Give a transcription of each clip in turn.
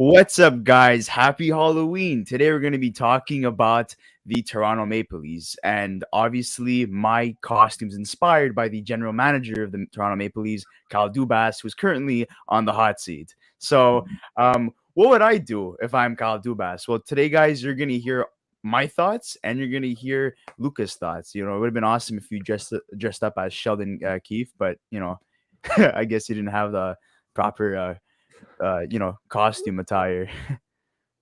What's up, guys? Happy Halloween. Today we're going to be talking about the Toronto Maple Leafs. And obviously, my costume's inspired by the general manager of the Toronto Maple Leafs, Kyle Dubas, who's currently on the hot seat. So, what would I do if I'm Kyle Dubas? Well, today, guys, you're going to hear my thoughts and you're going to hear Lucas' thoughts. It would have been awesome if you dressed up as Sheldon Keefe, but, I guess you didn't have the proper costume attire.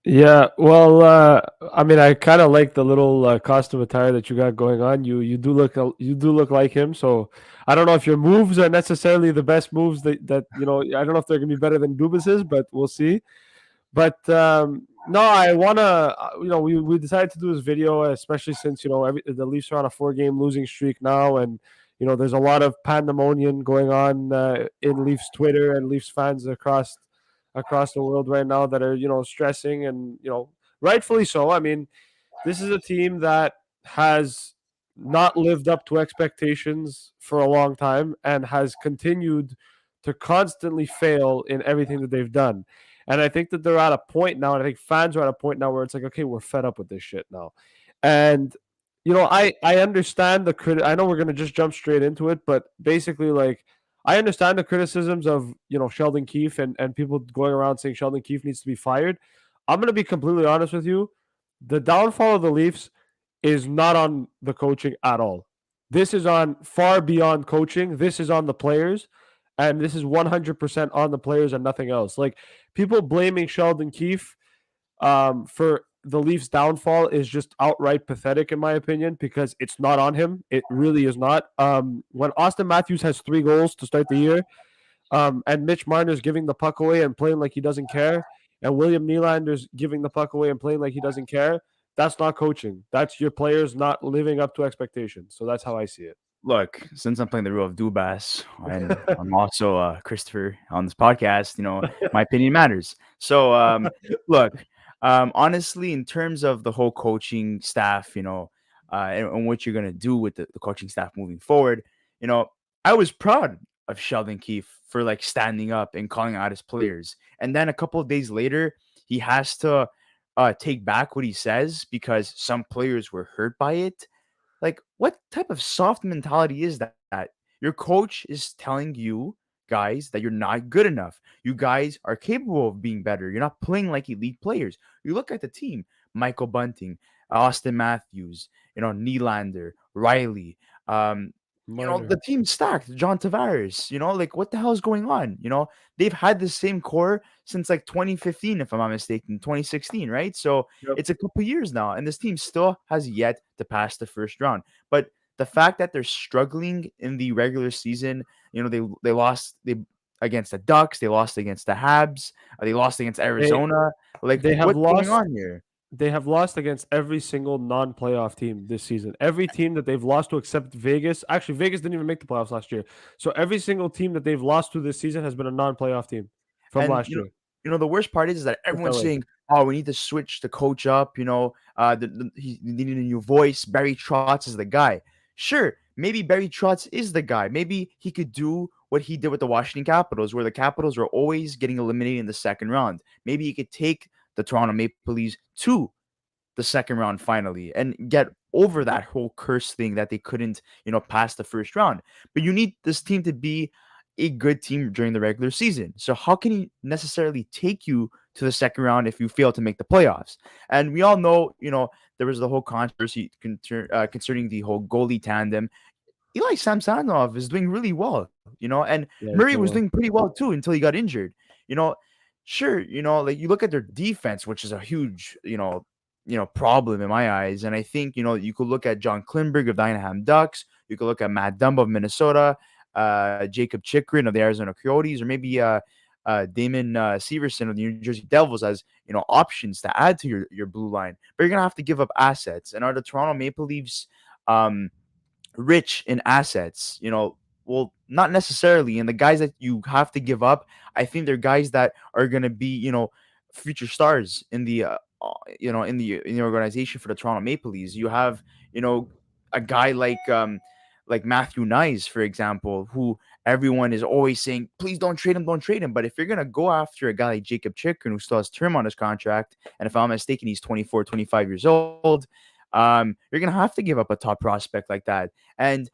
Yeah, well, I mean, I kind of like the little costume attire that you got going on. You do look like him. So I don't know if your moves are necessarily the best moves that I don't know if they're gonna be better than Dubas's, but we'll see. But no, I wanna we decided to do this video, especially since the Leafs are on a 4-game losing streak now, and there's a lot of pandemonium going on in Leafs Twitter and Leafs fans across the world right now that are stressing and rightfully so. I mean, this is a team that has not lived up to expectations for a long time and has continued to constantly fail in everything that they've done. And I think that they're at a point now, and I think fans are at a point now where it's like, okay, we're fed up with this shit now. And I understand the crit. I know we're gonna just jump straight into it, but basically, like, I understand the criticisms of Sheldon Keefe and people going around saying Sheldon Keefe needs to be fired. I'm gonna be completely honest with you. The downfall of the Leafs is not on the coaching at all. This is on far beyond coaching. This is on the players, and this is 100% on the players and nothing else. Like, people blaming Sheldon Keefe for the Leafs' downfall is just outright pathetic, in my opinion, because it's not on him. It really is not. When Austin Matthews has 3 goals to start the year, and Mitch Marner's giving the puck away and playing like he doesn't care, and William Nylander's giving the puck away and playing like he doesn't care, that's not coaching. That's your players not living up to expectations. So that's how I see it. Look, since I'm playing the role of Dubas and I'm also Christopher on this podcast, my opinion matters. So, look, honestly, in terms of the whole coaching staff, and what you're gonna do with the coaching staff moving forward, I was proud of Sheldon Keefe for like standing up and calling out his players, and then a couple of days later, he has to take back what he says because some players were hurt by it. Like, what type of soft mentality is that? Your coach is telling you guys that you're not good enough. You guys are capable of being better. You're not playing like elite players. You look at the team: Michael Bunting, Austin Matthews, Nylander, Riley. Marner. The team's stacked. John Tavares. Like, what the hell is going on? They've had the same core since like 2015, if I'm not mistaken, 2016, right? So Yep. it's a couple years now, and this team still has yet to pass the first round. But the fact that they're struggling in the regular season, they lost against the Ducks, they lost against the Habs, they lost against They Arizona. Like, they have what's going lost on here? they have lost against every single non-playoff team this season. Every team that they've lost to except Vegas. Actually, Vegas didn't even make the playoffs last year. So every single team that they've lost to this season has been a non-playoff team from And last year. the worst part is that Except everyone's LA. saying, "Oh, we need to switch the coach up." He needed a new voice. Barry Trotz is the guy. Sure, maybe Barry Trotz is the guy. Maybe he could do what he did with the Washington Capitals, where the Capitals are always getting eliminated in the second round. Maybe he could take the Toronto Maple Leafs to the second round finally and get over that whole curse thing that they couldn't, pass the first round. But you need this team to be a good team during the regular season. So how can he necessarily take you to the second round if you fail to make the playoffs? And we all know, there was the whole controversy concerning the whole goalie tandem. Eli Samsonov is doing really well, and Yeah, Murray it's was doing well. doing pretty well too until he got injured. You know, sure, like you look at their defense, which is a huge, problem in my eyes. And I think, you could look at John Klimberg of the Anaheim Ducks, you could look at Matt Dumba of Minnesota, Jacob Chychrun of the Arizona Coyotes, or maybe Damon Severson of the New Jersey Devils as options to add to your blue line. But you're gonna have to give up assets. And are the Toronto Maple Leafs rich in assets? Well, not necessarily. And the guys that you have to give up, I think they're guys that are going to be, future stars in the, in the organization for the Toronto Maple Leafs. You have, a guy like like Matthew Nyes, for example, who everyone is always saying, please don't trade him, don't trade him. But if you're gonna go after a guy like Jacob Chychrun, who still has term on his contract, and if I'm not mistaken, he's 24, 25 years old, you're gonna have to give up a top prospect like that. And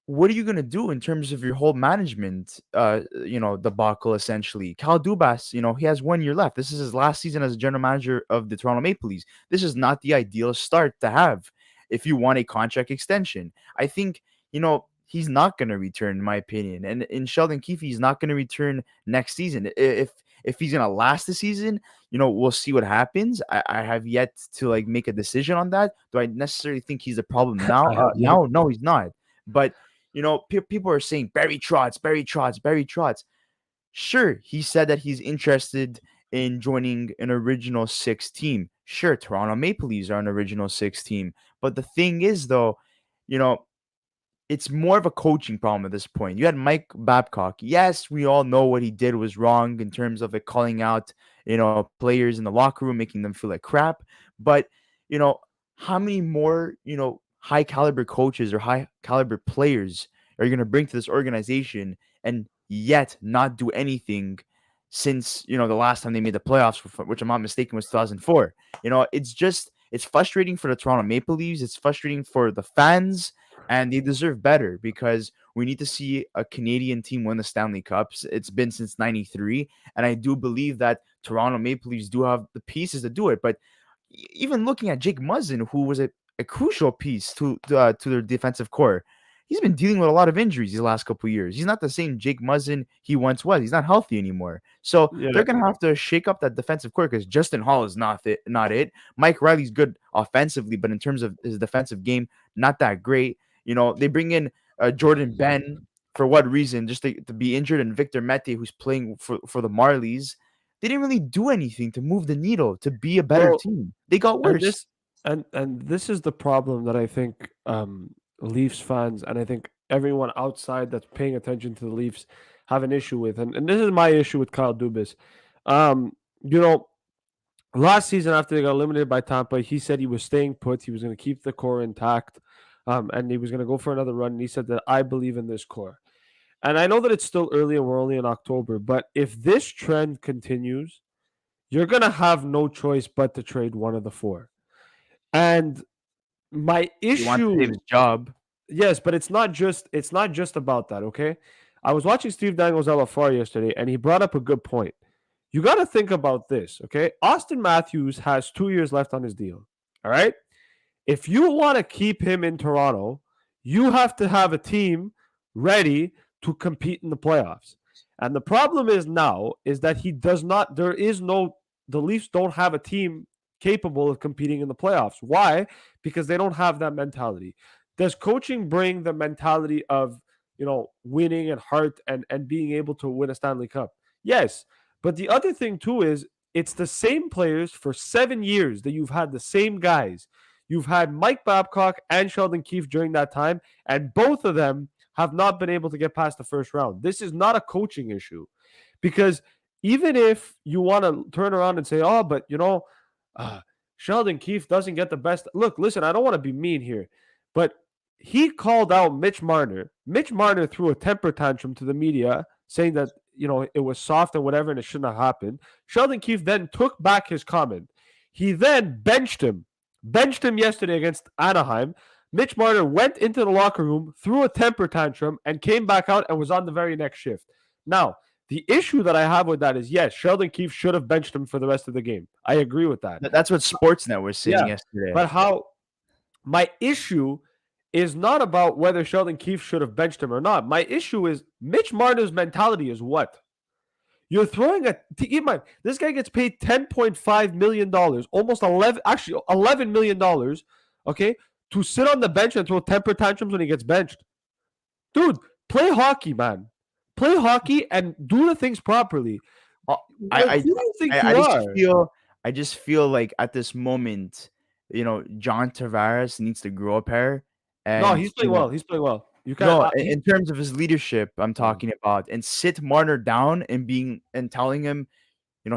what are you gonna do in terms of your whole management, debacle essentially? Cal Dubas, he has 1 year left. This is his last season as a general manager of the Toronto Maple Leafs. This is not the ideal start to have if you want a contract extension. I think, he's not gonna return, in my opinion. And in Sheldon Keefe, he's not gonna return next season. If he's gonna last the season, we'll see what happens. I have yet to like make a decision on that. Do I necessarily think he's a problem now? I have yet. No, he's not. But people are saying Barry Trotz, Barry Trotz, Barry Trotz. Sure, he said that he's interested in joining an original six team. Sure, Toronto Maple Leafs are an original six team. But the thing is, though, you know, it's more of a coaching problem at this point. You had Mike Babcock. Yes, we all know what he did was wrong in terms of it calling out, players in the locker room, making them feel like crap. But, you know, how many more, high caliber coaches or high caliber players are you going to bring to this organization and yet not do anything since, the last time they made the playoffs, which I'm not mistaken was 2004. It's frustrating for the Toronto Maple Leafs. It's frustrating for the fans, and they deserve better because we need to see a Canadian team win the Stanley Cups. It's been since '93, and I do believe that Toronto Maple Leafs do have the pieces to do it. But even looking at Jake Muzzin, who was a crucial piece to their defensive core, he's been dealing with a lot of injuries these last couple of years. He's not the same Jake Muzzin he once was. He's not healthy anymore. So Yeah. they're gonna have to shake up that defensive core because Justin Hall is not it. Mike Riley's good offensively, but in terms of his defensive game, not that great. They bring in Jordan Ben for what reason? Just to be injured, and Victor Mete, who's playing for the Marlies. They didn't really do anything to move the needle to be a better Well, team. They got and worse. this is the problem that I think Leafs fans and I think everyone outside that's paying attention to the Leafs have an issue with. And this is my issue with Kyle Dubas. Um, you know, last season after they got eliminated by Tampa, he said he was staying put. He was going to keep the core intact, and he was going to go for another run. And he said that I believe in this core. And I know that it's still early and we're only in October, but if this trend continues, you're going to have no choice but to trade one of the four. And my He wants to save issue, his job. yes, but it's not just about that, okay? I was watching Steve Dangles LFR yesterday and he brought up a good point. You got to think about this, okay? Austin Matthews has 2 years left on his deal. All right? If you want to keep him in Toronto, you have to have a team ready to compete in the playoffs. And the problem is now is that he does not there is no the Leafs don't have a team capable of competing in the playoffs. Why? Because they don't have that mentality. Does coaching bring the mentality of, winning and heart and being able to win a Stanley Cup? Yes. But the other thing too is it's the same players for 7 years that you've had the same guys. You've had Mike Babcock and Sheldon Keefe during that time, and both of them have not been able to get past the first round. This is not a coaching issue because even if you want to turn around and say, oh, but Sheldon Keefe doesn't get the best. Look, listen, I don't want to be mean here, but he called out Mitch Marner. Mitch Marner threw a temper tantrum to the media saying that, it was soft and whatever and it shouldn't have happened. Sheldon Keefe then took back his comment. He then benched him yesterday against Anaheim. Mitch Marner went into the locker room, threw a temper tantrum, and came back out and was on the very next shift. Now, the issue that I have with that is, yes, Sheldon Keefe should have benched him for the rest of the game. I agree with that. That's what Sportsnet was saying Yeah, yesterday. but my issue is not about whether Sheldon Keefe should have benched him or not. My issue is Mitch Marner's mentality is what? You're throwing keep in mind, this guy gets paid $10.5 million, almost $11 million, okay, to sit on the bench and throw temper tantrums when he gets benched. Dude, play hockey, man. Play hockey and do the things properly. Uh, Who do you think you are? I just feel like at this moment, John Tavares needs to grow a pair, No, and he's playing well. He's playing well. You can't. no, in terms of his leadership, I'm talking about, and sit Marner down and telling him,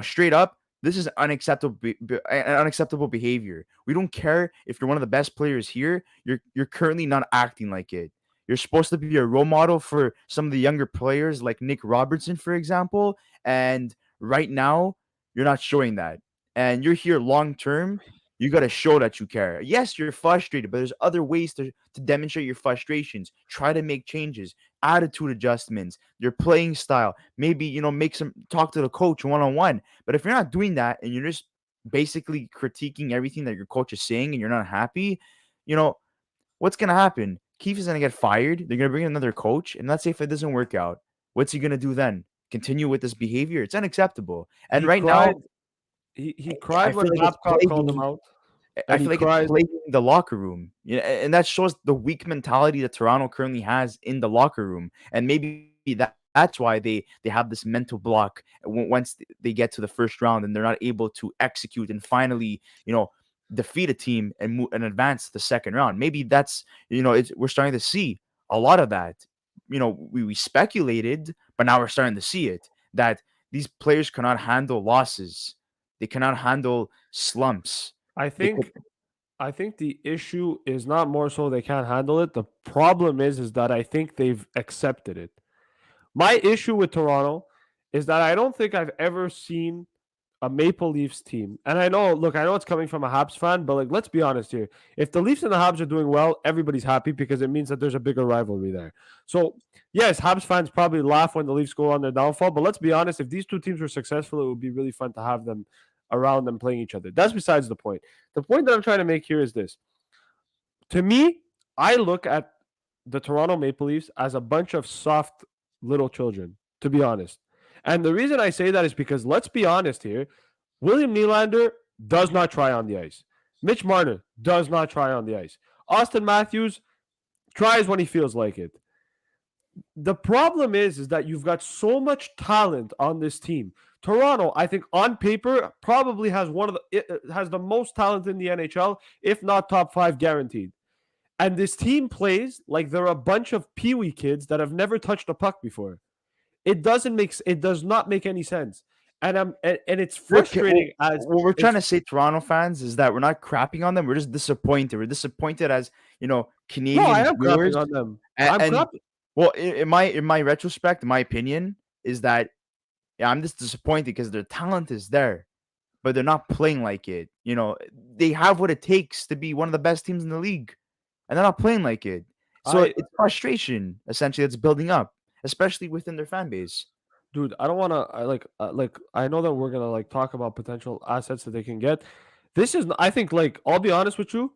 straight up, this is unacceptable behavior. We don't care if you're one of the best players here. You're currently not acting like it. You're supposed to be a role model for some of the younger players like Nick Robertson, for example. And right now, you're not showing that. And you're here long term. You got to show that you care. Yes, you're frustrated, but there's other ways to demonstrate your frustrations. Try to make changes, attitude adjustments, your playing style. Maybe, make some talk to the coach one on one. But if you're not doing that and you're just basically critiquing everything that your coach is saying and you're not happy, you know, what's gonna happen? Keefe is gonna get fired. They're gonna bring in another coach, and let's say if it doesn't work out, what's he gonna do then? Continue with this behavior? It's unacceptable. And He right now, cried. He I cried when feel like it's Babcock called him plaguing. out, I and he feel like it's cried. plaguing the locker room. And that shows the weak mentality that Toronto currently has in the locker room. And maybe that's why they have this mental block once they get to the first round and they're not able to execute and finally, defeat a team and advance to the second round. Maybe that's, we're starting to see a lot of that. We speculated, but now we're starting to see it, that these players cannot handle losses. They cannot handle slumps. I They could. think I think the issue is not more so they can't handle it. The problem is that I think they've accepted it. My issue with Toronto is that I don't think I've ever seen a Maple Leafs team. And I know it's coming from a Habs fan, but like let's be honest here. If the Leafs and the Habs are doing well, everybody's happy because it means that there's a bigger rivalry there. So, yes, Habs fans probably laugh when the Leafs go on their downfall, but let's be honest, if these two teams were successful, it would be really fun to have them around them playing each other. That's besides the point. The point that I'm trying to make here is this. To me, I look at the Toronto Maple Leafs as a bunch of soft little children, to be honest. And the reason I say that is because let's be honest here, William Nylander does not try on the ice. Mitch Marner does not try on the ice. Austin Matthews tries when he feels like it. The problem is that you've got so much talent on this team. Toronto, I think on paper, probably has has the most talent in the NHL, if not top 5 guaranteed. And this team plays like they're a bunch of peewee kids that have never touched a puck before. It does not make any sense. And it's Okay, frustrating as what we're trying it's to say, Toronto fans, is that we're not crapping on them. We're just disappointed. We're disappointed as no, I Canadian am crapping viewers. on them. I'm And crapping. well, in my retrospect, my opinion is that, yeah, I'm just disappointed because their talent is there, but they're not playing like it. They have what it takes to be one of the best teams in the league, and they're not playing like it. So I it's frustration essentially that's building up, especially within their fan base. Dude, I don't want to. I know that we're gonna like talk about potential assets that they can get. This is, I think, like I'll be honest with you.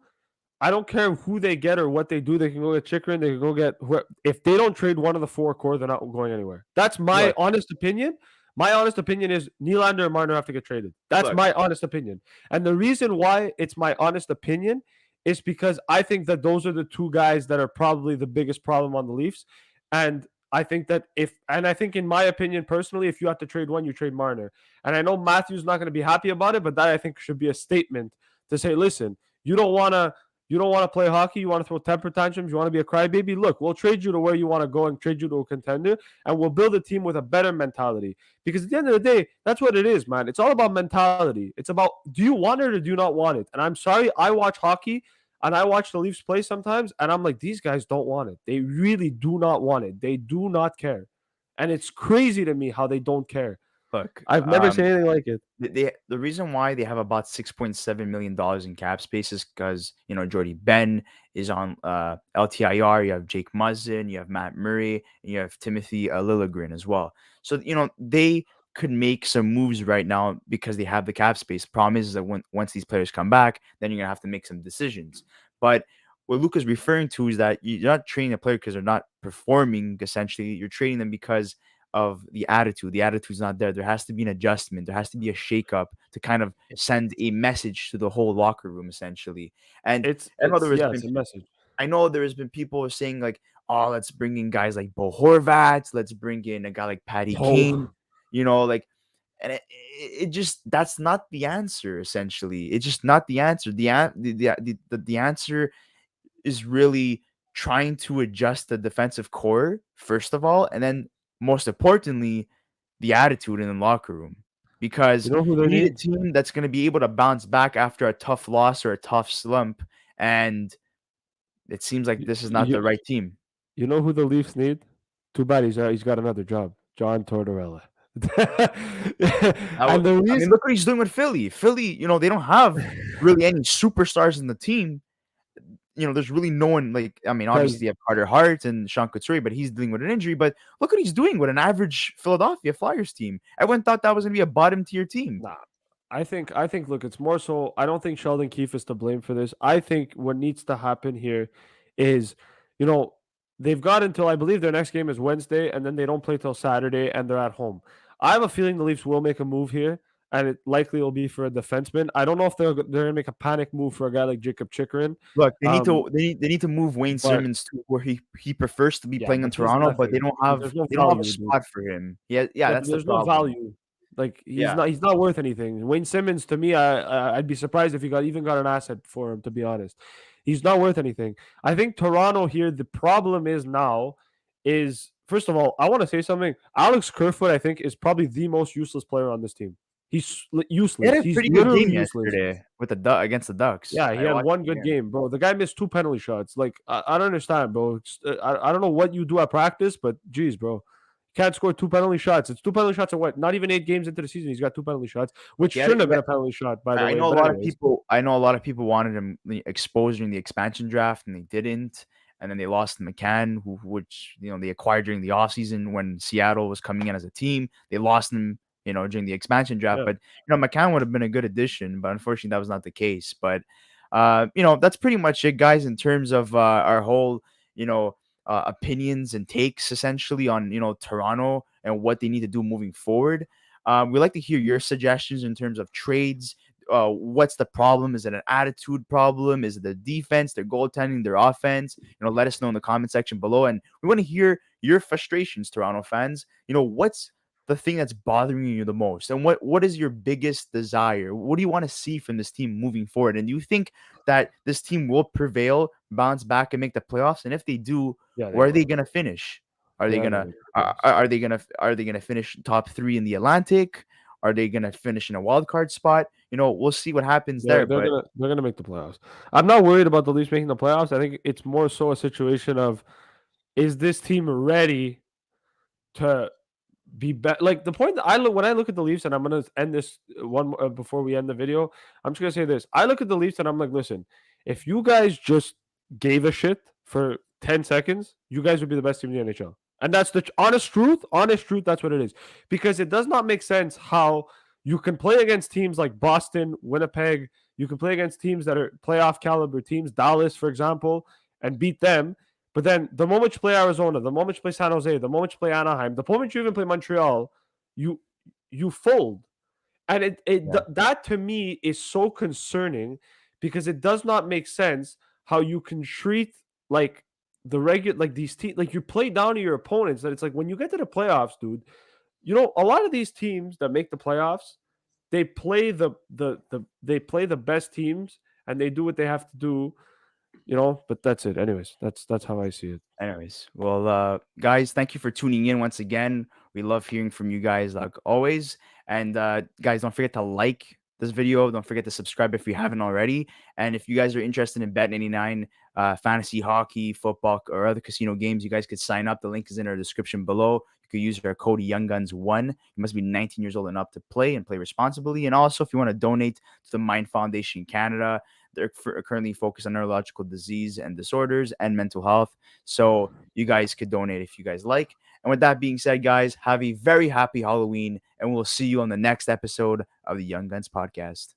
I don't care who they get or what they do. They can go get Chychrun. They can go get if they don't trade one of the 4 core, they're not going anywhere. That's my Look, honest opinion. My honest opinion is Nylander and Marner have to get traded. That's look, my honest opinion. And the reason why it's my honest opinion is because I think that those are the two guys that are probably the biggest problem on the Leafs. And I think in my opinion personally, if you have to trade one, you trade Marner. And I know Matthew's not going to be happy about it, but that I think should be a statement to say, listen, you don't want to you don't want to play hockey. You want to throw temper tantrums. You want to be a crybaby. Look, we'll trade you to where you want to go and trade you to a contender, and we'll build a team with a better mentality. Because at the end of the day, that's what it is, man. It's all about mentality. It's about, do you want it or do you not want it? And I'm sorry, I watch hockey and I watch the Leafs play sometimes, and I'm like, these guys don't want it. They really do not want it. They do not care, and it's crazy to me how they don't care. look. I've never seen anything like it. The reason why they have about $6.7 million in cap space is because Jordy Ben is on LTIR. You have Jake Muzzin, you have Matt Murray, and you have Timothy Liljegren as well. So they could make some moves right now because they have the cap space. Problem is that once these players come back, then you're gonna have to make some decisions. But what Luca's referring to is that you're not trading a player because they're not performing. Essentially, you're trading them because of the attitude. The attitude's not there. There has to be an adjustment. There has to be a shakeup to kind of send a message to the whole locker room, essentially. And I know there has been It's a message. I know there has been people saying like, "Oh, let's bring in guys like Bo Horvat. Let's bring in a guy like Patty Kane." Oh, Like, and it just that's not the answer. Essentially, it's just not the answer. The answer is really trying to adjust the defensive core first of all, and then most importantly, the attitude in the locker room. you Because know who they you need a need? team that's going to be able to bounce back after a tough loss or a tough slump, and it seems like this is not You, the right team. You know who the Leafs need? Too bad he's got another job. John Tortorella. And the I mean, reason look what he's doing with Philly. Philly, they don't have really any superstars in the team. There's really no one like. I mean, obviously because you have Carter Hart and Sean Couturier, but he's dealing with an injury. But look what he's doing with an average Philadelphia Flyers team. Everyone thought that was going to be a bottom tier team. nah, I think look, it's more so I don't think Sheldon Keefe is to blame for this. I think what needs to happen here is, you know, they've got until I believe their next game is Wednesday, and then they don't play till Saturday, and they're at home. I have a feeling the Leafs will make a move here, and it likely will be for a defenseman. I don't know if they're gonna make a panic move for a guy like Jacob Chychrun. Look, they need Um, to they need to move Wayne but Simmons to where he prefers to be yeah, playing in but he's Toronto, but nothing. have There's no they don't have a value, dude. spot for him. Yeah, Yeah, but that's the there's no problem. value. Like Yeah. he's not worth anything. Wayne Simmons to me, I'd be surprised if he got an asset for him. To be honest, he's not worth anything. I think Toronto here. The problem is now is first of all, I want to say something. Alex Kerfoot, I think, is probably the most useless player on this team. He's He had useless. a He's pretty good literally game useless. yesterday with the Duck against the Ducks. Yeah, he I had watched one it good again. game, bro. The guy missed two penalty shots. Like I don't understand, bro. I don't know what you do at practice, but geez, bro, can't score two penalty shots. It's two penalty shots at what? Not even 8 games into the season, he's got two penalty shots, which He had shouldn't have he been had a penalty shot, by the I way. know a But lot of anyways, people. I know a lot of people wanted him exposed during the expansion draft, and they didn't. And then they lost McCann, which they acquired during the offseason when Seattle was coming in as a team. They lost him, during the expansion draft. yeah, But McCann would have been a good addition, but unfortunately that was not the case. But that's pretty much it, guys, in terms of our whole, opinions and takes essentially on Toronto and what they need to do moving forward. We'd like to hear your suggestions in terms of trades. What's the problem? Is it an attitude problem? Is it the defense, their goaltending, their offense? Let us know in the comment section below. And we want to hear your frustrations, Toronto fans. What's the thing that's bothering you the most? And what is your biggest desire? What do you want to see from this team moving forward? And do you think that this team will prevail, bounce back, and make the playoffs? And if they do, yeah, they where are they will. gonna finish? Are they They are gonna gonna make the are, playoffs. are they gonna finish top three in the Atlantic? Are they gonna finish in a wild card spot? We'll see what happens They're there. they're But gonna they're gonna make the playoffs. I'm not worried about the Leafs making the playoffs. I think it's more so a situation of is this team ready to be better. Like the point that I look when I look at the Leafs, and I'm gonna end this one before we end the video. I'm just gonna say this: I look at the Leafs, and I'm like, listen, if you guys just gave a shit for 10 seconds, you guys would be the best team in the NHL. And that's the honest truth. Honest truth. That's what it is. Because it does not make sense how you can play against teams like Boston, Winnipeg. You can play against teams that are playoff caliber teams, Dallas, for example, and beat them. But then the moment you play Arizona, the moment you play San Jose, the moment you play Anaheim, the moment you even play Montreal, you you fold. And yeah, that to me is so concerning because it does not make sense how you can treat like the regular like these teams like you play down to your opponents. That it's like when you get to the playoffs, dude. A lot of these teams that make the playoffs, they play they play the best teams and they do what they have to do. But that's it. Anyways, that's how I see it. anyways, well, guys, thank you for tuning in once again. We love hearing from you guys like always. And guys, don't forget to like this video. Don't forget to subscribe if you haven't already. And if you guys are interested in Bet99, fantasy hockey, football, or other casino games, you guys could sign up. The link is in our description below. You could use our code YoungGuns1. You must be 19 years old and up to play and play responsibly. And also, if you want to donate to the Mind Foundation Canada, they're currently focused on neurological disease and disorders and mental health. So you guys could donate if you guys like. And with that being said, guys, have a very happy Halloween, and we'll see you on the next episode of the Young Guns podcast.